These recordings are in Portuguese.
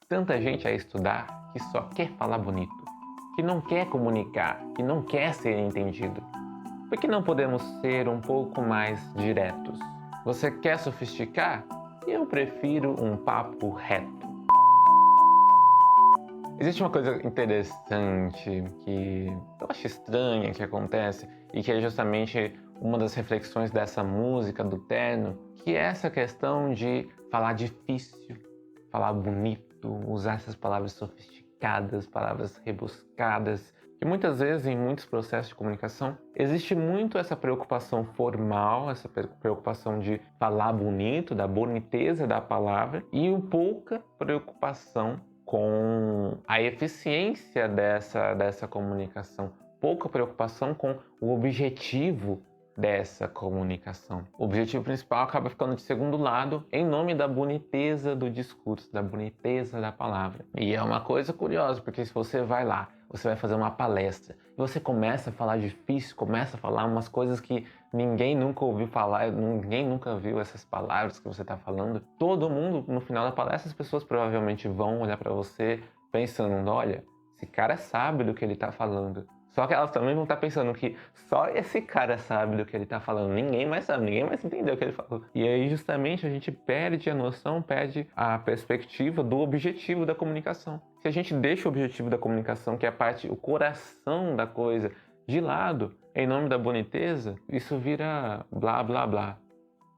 tanta gente a estudar que só quer falar bonito, que não quer comunicar, que não quer ser entendido. Por que não podemos ser um pouco mais diretos? Você quer sofisticar? Eu prefiro um papo reto. Existe uma coisa interessante que eu acho estranha que acontece e que é justamente uma das reflexões dessa música do Terno, que é essa questão de falar difícil, falar bonito, usar essas palavras sofisticadas, palavras rebuscadas. E muitas vezes, em muitos processos de comunicação, existe muito essa preocupação formal, essa preocupação de falar bonito, da boniteza da palavra, e pouca preocupação com a eficiência dessa comunicação, pouca preocupação com o objetivo dessa comunicação. O objetivo principal acaba ficando de segundo lado em nome da boniteza do discurso, da boniteza da palavra. E é uma coisa curiosa, porque se você vai lá, você vai fazer uma palestra, e você começa a falar difícil, começa a falar umas coisas que ninguém nunca ouviu falar, ninguém nunca viu essas palavras que você está falando. Todo mundo, no final da palestra, as pessoas provavelmente vão olhar para você pensando, olha, esse cara sabe do que ele está falando. Só que elas também vão estar pensando que só esse cara sabe do que ele está falando, ninguém mais sabe, ninguém mais entendeu o que ele falou. E aí justamente a gente perde a noção, perde a perspectiva do objetivo da comunicação. Se a gente deixa o objetivo da comunicação, que é a parte, o coração da coisa, de lado, em nome da boniteza, isso vira blá blá blá.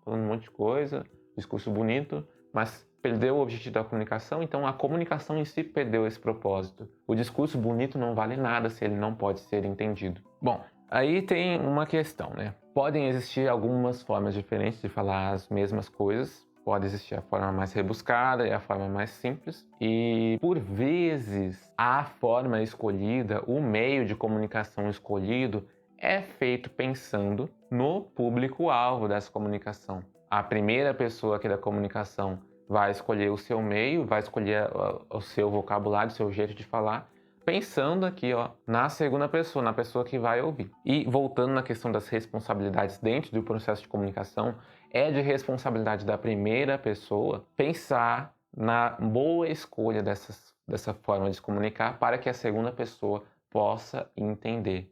Falando um monte de coisa, discurso bonito, mas perdeu o objetivo da comunicação, então a comunicação em si perdeu esse propósito. O discurso bonito não vale nada se ele não pode ser entendido. Bom, aí tem uma questão, né? Podem existir algumas formas diferentes de falar as mesmas coisas. Pode existir a forma mais rebuscada e a forma mais simples. E, por vezes, a forma escolhida, o meio de comunicação escolhido, é feito pensando no público-alvo dessa comunicação. A primeira pessoa aqui da comunicação vai escolher o seu meio, vai escolher o seu vocabulário, o seu jeito de falar, pensando aqui, na segunda pessoa, na pessoa que vai ouvir. E voltando na questão das responsabilidades dentro do processo de comunicação, é de responsabilidade da primeira pessoa pensar na boa escolha dessa forma de se comunicar para que a segunda pessoa possa entender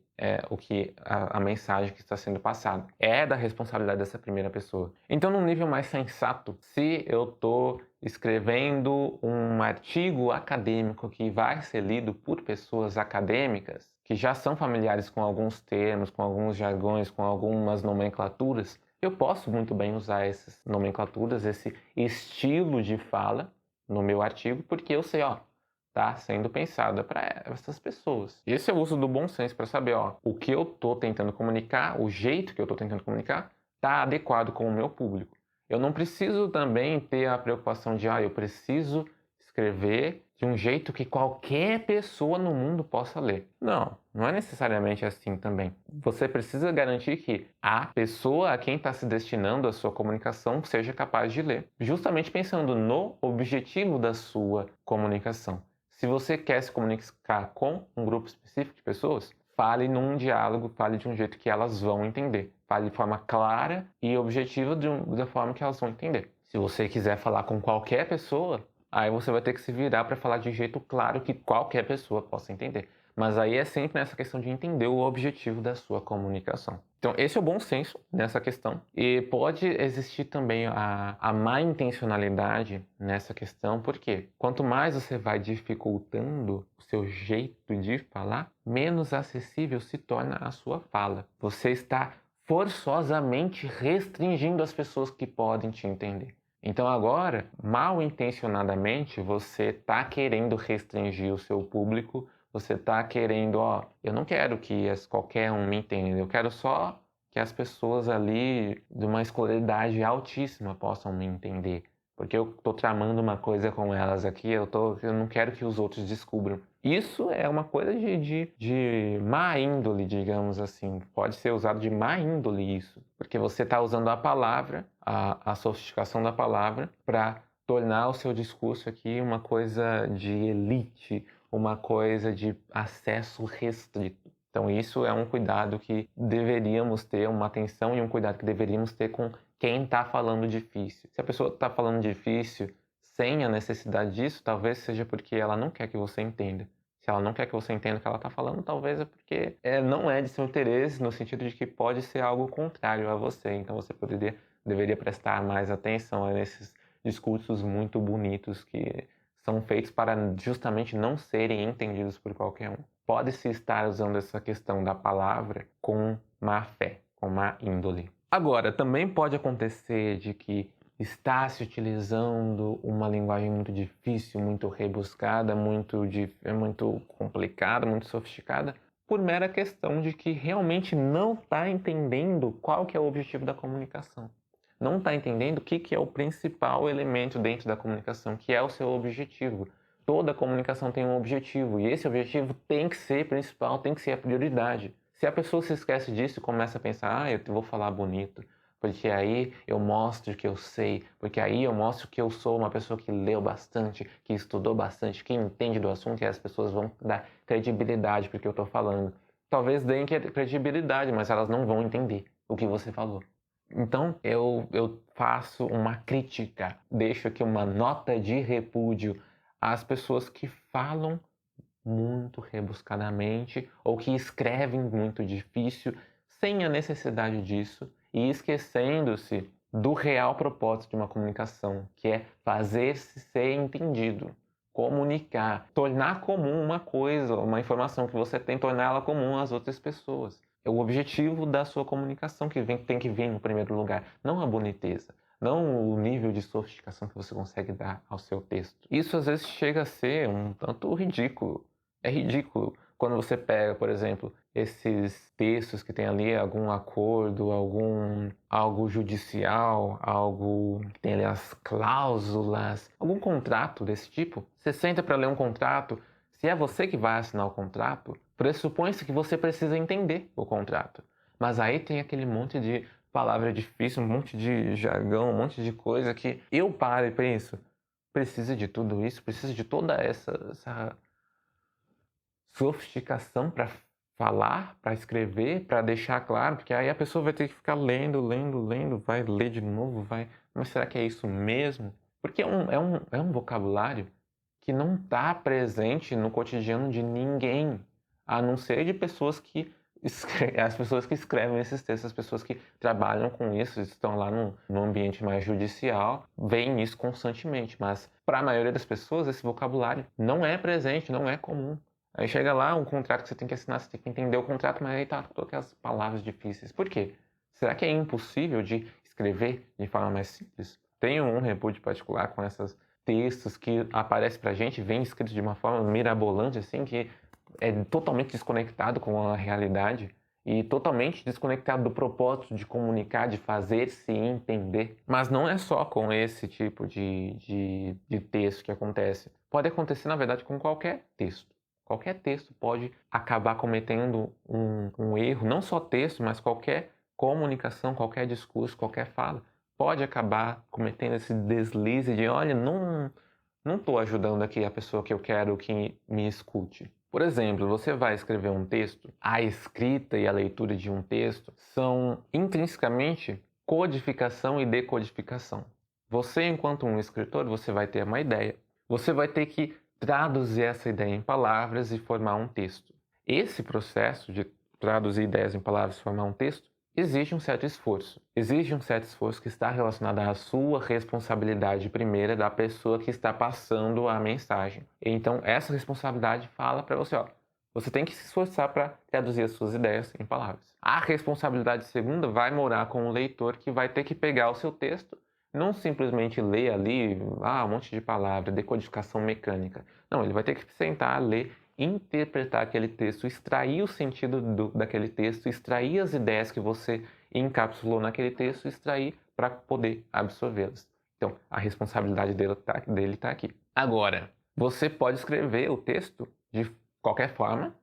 o que a mensagem que está sendo passada. É da responsabilidade dessa primeira pessoa. Então, num nível mais sensato, se eu estou escrevendo um artigo acadêmico que vai ser lido por pessoas acadêmicas, que já são familiares com alguns termos, com alguns jargões, com algumas nomenclaturas, eu posso muito bem usar essas nomenclaturas, esse estilo de fala no meu artigo, porque eu sei, está sendo pensada para essas pessoas. Esse é o uso do bom senso para saber, o que eu estou tentando comunicar, o jeito que eu estou tentando comunicar, está adequado com o meu público. Eu não preciso também ter a preocupação de, eu preciso escrever de um jeito que qualquer pessoa no mundo possa ler. Não, não é necessariamente assim também. Você precisa garantir que a pessoa a quem está se destinando a sua comunicação seja capaz de ler, justamente pensando no objetivo da sua comunicação. Se você quer se comunicar com um grupo específico de pessoas, fale num diálogo, fale de um jeito que elas vão entender. Fale de forma clara e objetiva da forma que elas vão entender. Se você quiser falar com qualquer pessoa, aí você vai ter que se virar para falar de um jeito claro que qualquer pessoa possa entender. Mas aí é sempre nessa questão de entender o objetivo da sua comunicação. Então, esse é o bom senso nessa questão. E pode existir também a má intencionalidade nessa questão, porque quanto mais você vai dificultando o seu jeito de falar, menos acessível se torna a sua fala. Você está forçosamente restringindo as pessoas que podem te entender. Então agora, mal intencionadamente, você está querendo restringir o seu público, você está querendo, eu não quero que qualquer um me entenda, eu quero só que as pessoas ali de uma escolaridade altíssima possam me entender. Porque eu estou tramando uma coisa com elas aqui, eu não quero que os outros descubram. Isso é uma coisa de má índole, digamos assim. Pode ser usado de má índole isso. Porque você está usando a palavra, a sofisticação da palavra, para tornar o seu discurso aqui uma coisa de elite, uma coisa de acesso restrito. Então isso é um cuidado que deveríamos ter, uma atenção e um cuidado que deveríamos ter com quem está falando difícil. Se a pessoa está falando difícil sem a necessidade disso, talvez seja porque ela não quer que você entenda. Se ela não quer que você entenda o que ela está falando, talvez é porque não é de seu interesse, no sentido de que pode ser algo contrário a você. Então você deveria prestar mais atenção a esses discursos muito bonitos que são feitos para justamente não serem entendidos por qualquer um. Pode-se estar usando essa questão da palavra com má fé, com má índole. Agora, também pode acontecer de que está se utilizando uma linguagem muito difícil, muito rebuscada, muito complicada, muito sofisticada, por mera questão de que realmente não está entendendo qual que é o objetivo da comunicação. Não está entendendo o que é o principal elemento dentro da comunicação, que é o seu objetivo. Toda comunicação tem um objetivo, e esse objetivo tem que ser principal, tem que ser a prioridade. Se a pessoa se esquece disso e começa a pensar, eu vou falar bonito, porque aí eu mostro que eu sei, porque aí eu mostro que eu sou uma pessoa que leu bastante, que estudou bastante, que entende do assunto, e as pessoas vão dar credibilidade para o que eu estou falando. Talvez deem credibilidade, mas elas não vão entender o que você falou. Então eu faço uma crítica, deixo aqui uma nota de repúdio às pessoas que falam muito rebuscadamente ou que escrevem muito difícil sem a necessidade disso e esquecendo-se do real propósito de uma comunicação, que é fazer-se ser entendido, comunicar, tornar comum uma coisa, uma informação que você tem, torná-la comum às outras pessoas. É o objetivo da sua comunicação que tem que vir no primeiro lugar, não a boniteza, não o nível de sofisticação que você consegue dar ao seu texto. Isso às vezes chega a ser um tanto ridículo. É ridículo quando você pega, por exemplo, esses textos que tem ali algum acordo, algo judicial, algo que tem ali as cláusulas, algum contrato desse tipo. Você senta para ler um contrato, se é você que vai assinar o contrato, pressupõe-se que você precisa entender o contrato. Mas aí tem aquele monte de palavra difícil, um monte de jargão, um monte de coisa que eu paro e penso, precisa de tudo isso, precisa de toda essa sofisticação para falar, para escrever, para deixar claro, porque aí a pessoa vai ter que ficar lendo, vai ler de novo, mas será que é isso mesmo? Porque é um vocabulário que não está presente no cotidiano de ninguém, a não ser de pessoas que as pessoas que escrevem esses textos, as pessoas que trabalham com isso, estão lá no ambiente mais judicial, veem isso constantemente, mas para a maioria das pessoas esse vocabulário não é presente, não é comum. Aí chega lá um contrato que você tem que assinar, você tem que entender o contrato, mas aí tá todas aquelas palavras difíceis. Por quê? Será que é impossível de escrever de forma mais simples? Tenho um repúdio particular com esses textos que aparecem pra gente, vem escritos de uma forma mirabolante, assim, que é totalmente desconectado com a realidade e totalmente desconectado do propósito de comunicar, de fazer-se entender. Mas não é só com esse tipo de texto que acontece. Pode acontecer, na verdade, com qualquer texto. Qualquer texto pode acabar cometendo um erro, não só texto, mas qualquer comunicação, qualquer discurso, qualquer fala, pode acabar cometendo esse deslize de, olha, não estou ajudando aqui a pessoa que eu quero que me escute. Por exemplo, você vai escrever um texto, a escrita e a leitura de um texto são intrinsecamente codificação e decodificação. Você, enquanto um escritor, você vai ter uma ideia, você vai ter que traduzir essa ideia em palavras e formar um texto. Esse processo de traduzir ideias em palavras e formar um texto exige um certo esforço. Exige um certo esforço que está relacionado à sua responsabilidade primeira da pessoa que está passando a mensagem. Então, essa responsabilidade fala para você, ó, você tem que se esforçar para traduzir as suas ideias em palavras. A responsabilidade segunda vai morar com o leitor que vai ter que pegar o seu texto, não simplesmente ler ali, um monte de palavra, decodificação mecânica. Não, ele vai ter que sentar, ler, interpretar aquele texto, extrair o sentido daquele texto, extrair as ideias que você encapsulou naquele texto, extrair para poder absorvê-las. Então, a responsabilidade dele tá aqui. Agora, você pode escrever o texto de qualquer forma,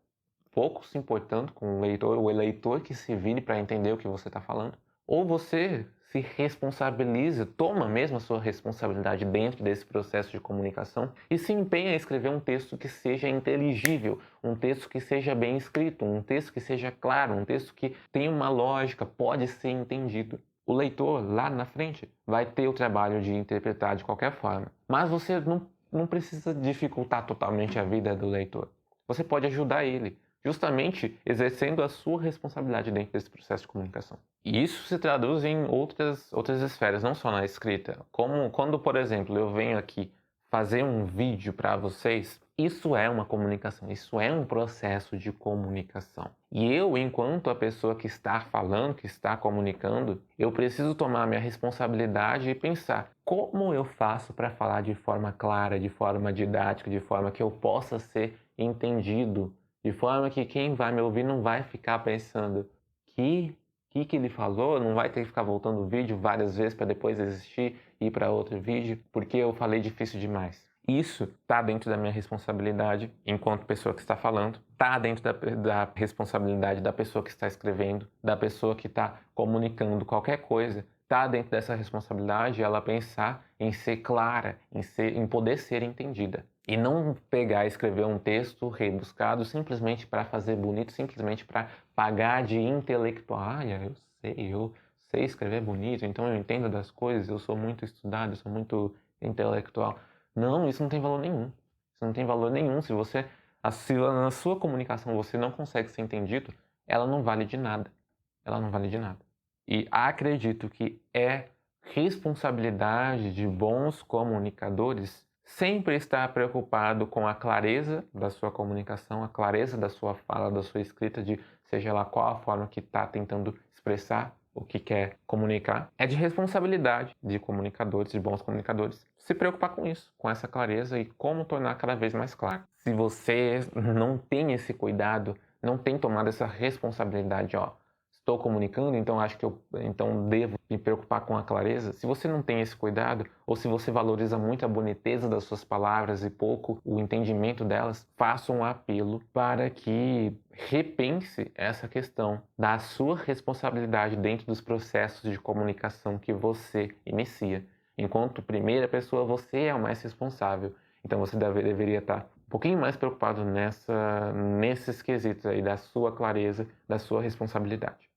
pouco se importando com o eleitor que se vire para entender o que você está falando, ou você se responsabiliza, toma mesmo a sua responsabilidade dentro desse processo de comunicação e se empenha a escrever um texto que seja inteligível, um texto que seja bem escrito, um texto que seja claro, um texto que tenha uma lógica, pode ser entendido. O leitor, lá na frente, vai ter o trabalho de interpretar de qualquer forma. Mas você não precisa dificultar totalmente a vida do leitor. Você pode ajudar ele, justamente exercendo a sua responsabilidade dentro desse processo de comunicação. E isso se traduz em outras esferas, não só na escrita. Como quando, por exemplo, eu venho aqui fazer um vídeo para vocês, isso é uma comunicação, isso é um processo de comunicação. E eu, enquanto a pessoa que está falando, que está comunicando, eu preciso tomar minha responsabilidade e pensar como eu faço para falar de forma clara, de forma didática, de forma que eu possa ser entendido, de forma que quem vai me ouvir não vai ficar pensando que ele falou, não vai ter que ficar voltando o vídeo várias vezes para depois existir e ir para outro vídeo, porque eu falei difícil demais. Isso está dentro da minha responsabilidade enquanto pessoa que está falando, está dentro da responsabilidade da pessoa que está escrevendo, da pessoa que está comunicando qualquer coisa, está dentro dessa responsabilidade ela pensar em ser clara, em poder ser entendida. E não pegar e escrever um texto rebuscado simplesmente para fazer bonito, simplesmente para pagar de intelectual. Ah, eu sei escrever bonito, então eu entendo das coisas, eu sou muito estudado, eu sou muito intelectual. Não, isso não tem valor nenhum. Isso não tem valor nenhum. Se na sua comunicação você não consegue ser entendido, ela não vale de nada. Ela não vale de nada. E acredito que é responsabilidade de bons comunicadores sempre estar preocupado com a clareza da sua comunicação, a clareza da sua fala, da sua escrita, de seja lá qual a forma que está tentando expressar o que quer comunicar. É de responsabilidade de comunicadores, de bons comunicadores, se preocupar com isso, com essa clareza e como tornar cada vez mais claro. Se você não tem esse cuidado, não tem tomado essa responsabilidade, estou comunicando, então acho que eu devo me preocupar com a clareza. Se você não tem esse cuidado, ou se você valoriza muito a boniteza das suas palavras e pouco o entendimento delas, faça um apelo para que repense essa questão da sua responsabilidade dentro dos processos de comunicação que você inicia. Enquanto primeira pessoa, você é o mais responsável. Então você deveria estar um pouquinho mais preocupado nesses quesitos aí da sua clareza, da sua responsabilidade.